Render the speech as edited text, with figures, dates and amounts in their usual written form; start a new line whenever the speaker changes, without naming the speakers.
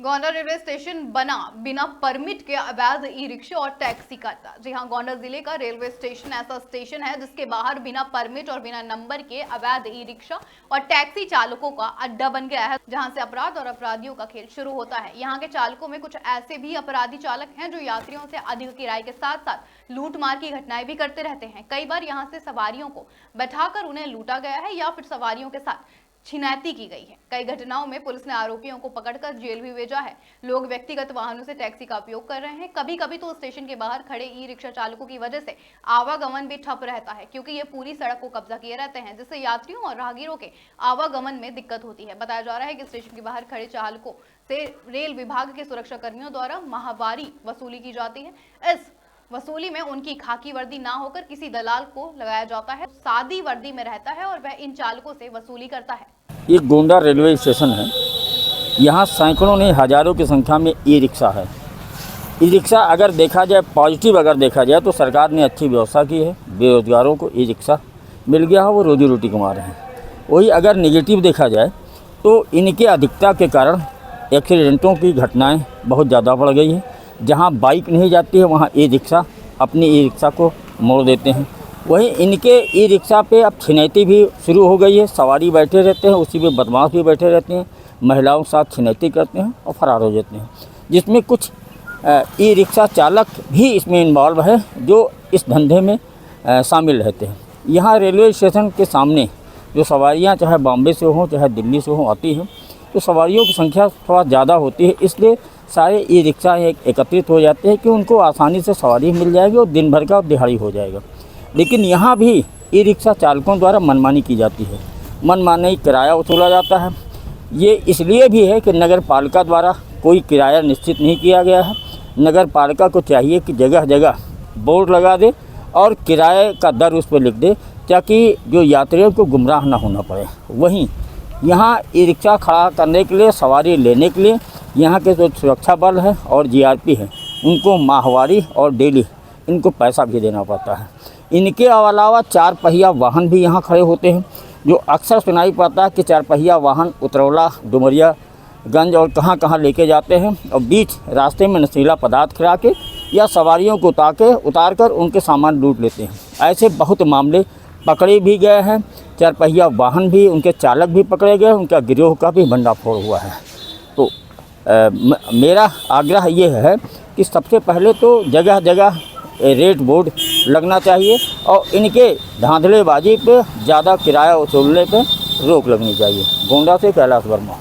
Gonda railway station बना बिना permit के अवैध ई रिक्शा और टैक्सी का अड्डा। जी हां, गोंडा जिले का रेलवे स्टेशन ऐसा स्टेशन है जिसके बाहर बिना परमिट और बिना नंबर के अवैध ई रिक्शा और टैक्सी चालकों का अड्डा बन गया है, जहां से अपराध और अपराधियों का खेल शुरू होता है। यहां के चालकों में कुछ ऐसे भी अपराधी चालक हैं जो यात्रियों से अधिक किराए के साथ साथ लूटमार की घटनाएं भी करते रहते हैं। कई बार यहां से सवारियों को बैठाकर उन्हें लूटा गया है या फिर सवारियों के साथ छिनैती की गई है। कई घटनाओं में पुलिस ने आरोपियों को पकड़कर जेल भी भेजा है। लोग व्यक्तिगत वाहनों से टैक्सी का उपयोग कर रहे हैं। कभी कभी तो स्टेशन के बाहर खड़े ई रिक्शा चालकों की वजह से आवागमन भी ठप रहता है, क्योंकि ये पूरी सड़क को कब्जा किए रहते हैं, जिससे यात्रियों और राहगीरों के आवागमन में दिक्कत होती है। बताया जा रहा है कि स्टेशन के बाहर खड़े चालकों से रेल विभाग के सुरक्षा कर्मियों द्वारा माहवारी वसूली की जाती है। इस वसूली में उनकी खाकी वर्दी ना होकर किसी दलाल को लगाया जाता है, सादी वर्दी में रहता है और वह इन चालकों से वसूली करता है।
ये गोंडा रेलवे स्टेशन है। यहाँ सैकड़ों नहीं हजारों की संख्या में ई रिक्शा है। ई रिक्शा अगर देखा जाए, पॉजिटिव अगर देखा जाए तो सरकार ने अच्छी व्यवस्था की है। बेरोजगारों को ई रिक्शा मिल गया है, वो रोजी रोटी कमा रहे हैं। वही अगर निगेटिव देखा जाए तो इनके अधिकता के कारण एक्सीडेंटों की घटनाएं बहुत ज़्यादा बढ़ गई हैं। जहाँ बाइक नहीं जाती है वहाँ ई रिक्शा अपनी ई रिक्शा को मोड़ देते हैं। वहीं इनके ई रिक्शा पे अब छिनैती भी शुरू हो गई है। सवारी बैठे रहते हैं, उसी में बदमाश भी बैठे रहते हैं, महिलाओं के साथ छिनैती करते हैं और फरार हो जाते हैं, जिसमें कुछ ई रिक्शा चालक भी इसमें इन्वॉल्व है जो इस धंधे में शामिल रहते हैं। यहाँ रेलवे स्टेशन के सामने जो सवारियाँ चाहे बॉम्बे से हों चाहे दिल्ली से हों आती हैं, तो सवारियों की संख्या थोड़ा ज़्यादा होती है, इसलिए सारे ई रिक्शा एकत्रित हो जाते हैं कि उनको आसानी से सवारी मिल जाएगी और दिन भर का दिहाड़ी हो जाएगा। लेकिन यहाँ भी ई रिक्शा चालकों द्वारा मनमानी की जाती है, मनमानी किराया वसूला जाता है। ये इसलिए भी है कि नगर पालिका द्वारा कोई किराया निश्चित नहीं किया गया है। नगर पालिका को चाहिए कि जगह जगह बोर्ड लगा दे और किराए का दर उस पर लिख दे, ताकि जो यात्रियों को गुमराह ना होना पड़े। वहीं यहाँ ई रिक्शा खड़ा करने के लिए, सवारी लेने के लिए यहाँ के जो सुरक्षा बल है और जीआरपी है, उनको माहवारी और डेली इनको पैसा भी देना पड़ता है। इनके अलावा 4 पहिया वाहन भी यहाँ खड़े होते हैं, जो अक्सर सुनाई पड़ता है कि 4 पहिया वाहन उतरौला, डुमरियागंज और कहाँ कहाँ लेके जाते हैं और बीच रास्ते में नशीला पदार्थ खिला के या सवारियों को उतार कर उनके सामान लूट लेते हैं। ऐसे बहुत मामले पकड़े भी गए हैं। 4 पहिया वाहन भी, उनके चालक भी पकड़े गए, उनका गिरोह का भी भंडाफोड़ हुआ है। तो मेरा आग्रह ये है कि सबसे पहले तो जगह जगह रेट बोर्ड लगना चाहिए और इनके धांधलेबाजी पे, ज़्यादा किराया वसूलने पे रोक लगनी चाहिए। गोंडा से कैलाश वर्मा।